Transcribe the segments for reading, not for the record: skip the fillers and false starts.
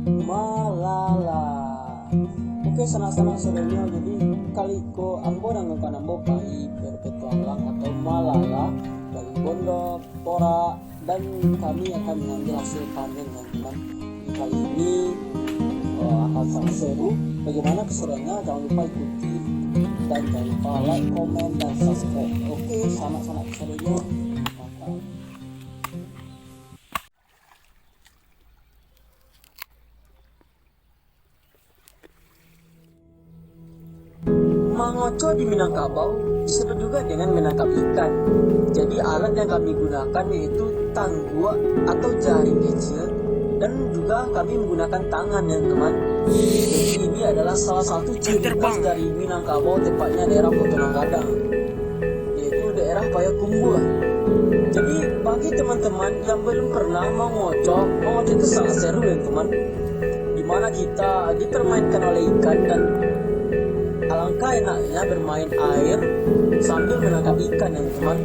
Malala. Oke, sana-sana sebenarnya jadi kali ko ambo nang kan ambo pai berpetualang atau Malala dari Bondo, Pora, dan kami akan mengambil hasil panen teman-teman. Di kali ini akan sangat seru. Bagaimana keseruannya? Jangan lupa ikuti dan jangan lupa like, komen, dan subscribe. Oke, sana-sana keseruannya. Mantap. Mangoco di Minangkabau disebut juga dengan menangkap ikan. Jadi alat yang kami gunakan yaitu tanggua atau jaring kecil, dan juga kami menggunakan tangan ya teman. Jadi ini adalah salah satu ciri khas dari Minangkabau, tepatnya daerah Potonang Gadang, yaitu daerah Payakumbuh. Jadi bagi teman-teman yang belum pernah mengoco itu sangat seru ya teman. Dimana kita dipermainkan oleh ikan dan alangkah enaknya bermain air sambil menangkap ikan ya teman.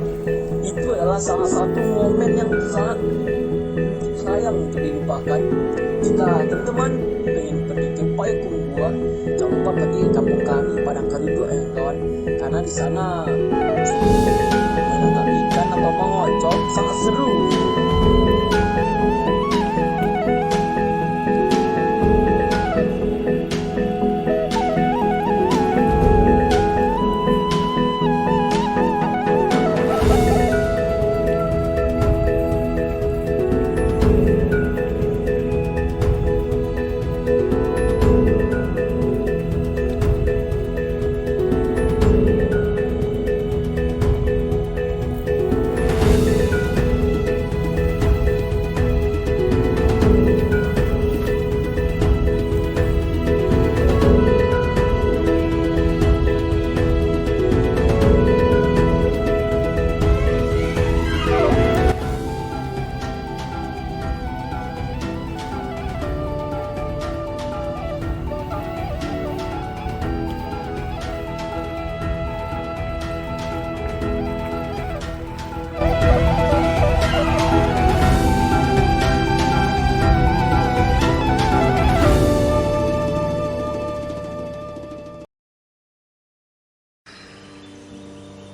Itu adalah salah satu momen yang sangat sayang untuk dilupakan. Jika teman-teman ingin pergi ke Payakumbuh, jangan lupa pergi ke kampung kami Padang Kaduduk ya kawan, karena di sana menangkap ikan atau mengocok sangat seru.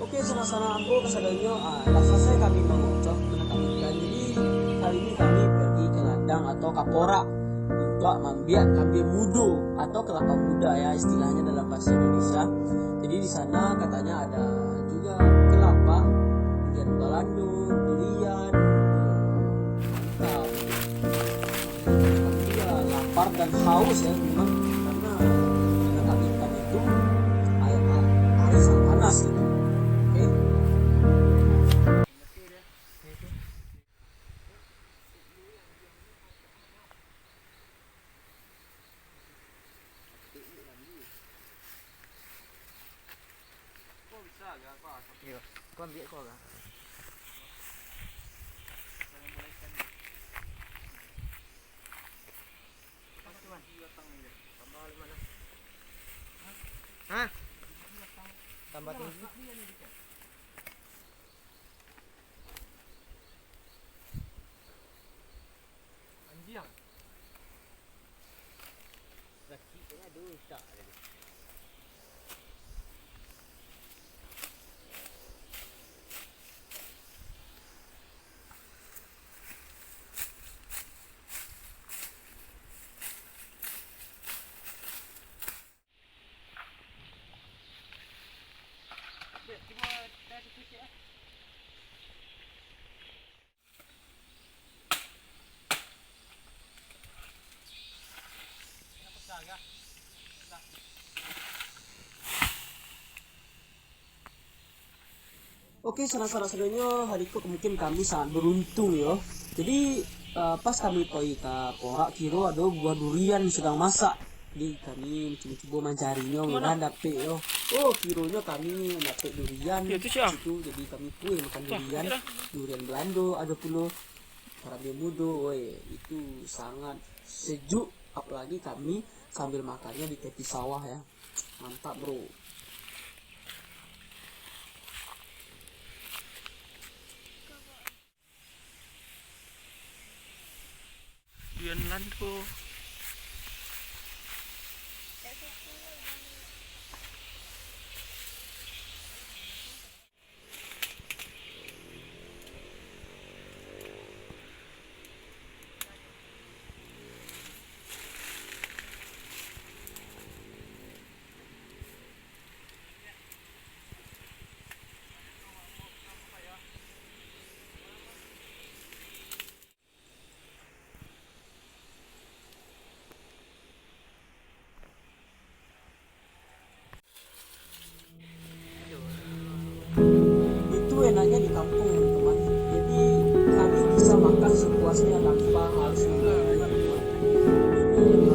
Oke, sana-sana ambo kesadanya rasa saya kami mengocok menangkap ikan. Jadi kali ini kami pergi ke ladang atau kapora untuk membiak kabir mudo atau kelapa muda ya istilahnya dalam bahasa Indonesia. Jadi di sana katanya ada juga kelapa, durian balado, durian. Mantap. Tapi ya lapar dan haus ya memang, karena menangkap ikan itu air sangat panas gitu. Oke. Iya, kau ambil kau lah. Hah? Tambah tinggi. Anjing. Laki punya dosa. Oke, sana-sana sebenarnya hari itu mungkin kami sangat beruntung ya. Jadi pas kami pergi ke Porak kiro ada buah durian sedang masak. Jadi kami coba mencarinya, mudah dapet yo. Oh, kironya kami dapet durian situ. Jadi kami pun makan durian, durian Belando ada pula karabi mudo. Woi, itu sangat sejuk, apalagi kami sambil makannya di tepi sawah ya. Mantap, bro. Durian Belando.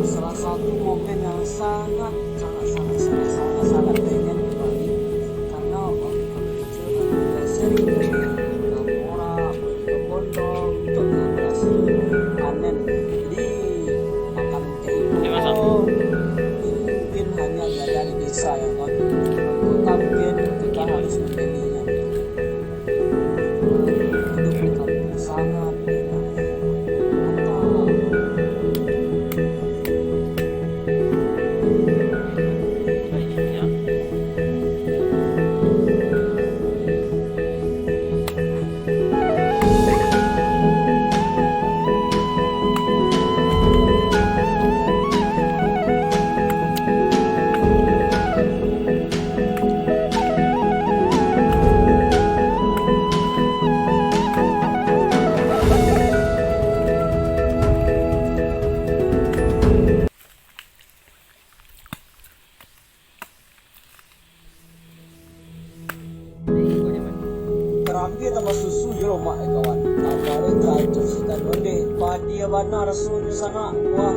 Salah satu momen yang sangat pengen ke Bali karena waktu kami kecil kami juga sering ke Mora, ke Bondong untuk ngasih panen. Jadi makan keiko mungkin hanya ada di desa ya kan. Kota mungkin kita harus membelinya. Hidup di kampung sangat enak. Mantap. Terakhir tambah susu je loh mak kawan. Kabarnya terakhir sih kan onde padia bana rasanya sana. Wah,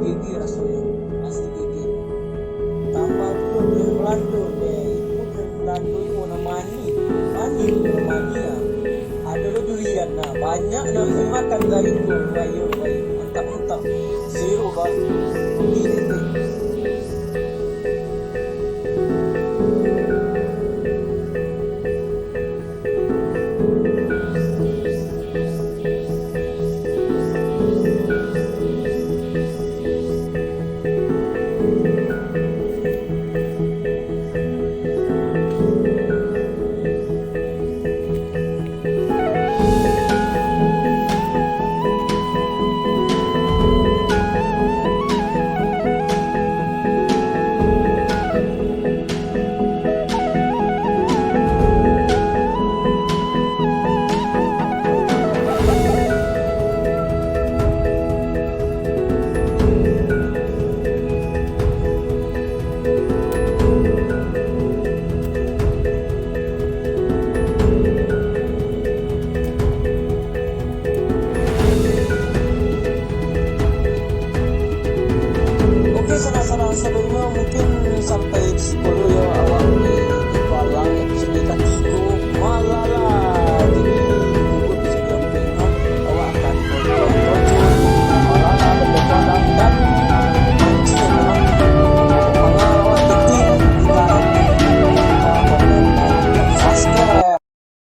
gigi rasanya. Asli gigi. Tambah dulu dia Belanda deh. Itu dia Belanda itu warna mani. Mani ya. Ada lo durian nah. Banyak yang makan dari itu. Bayu. Mantap. Zero kan.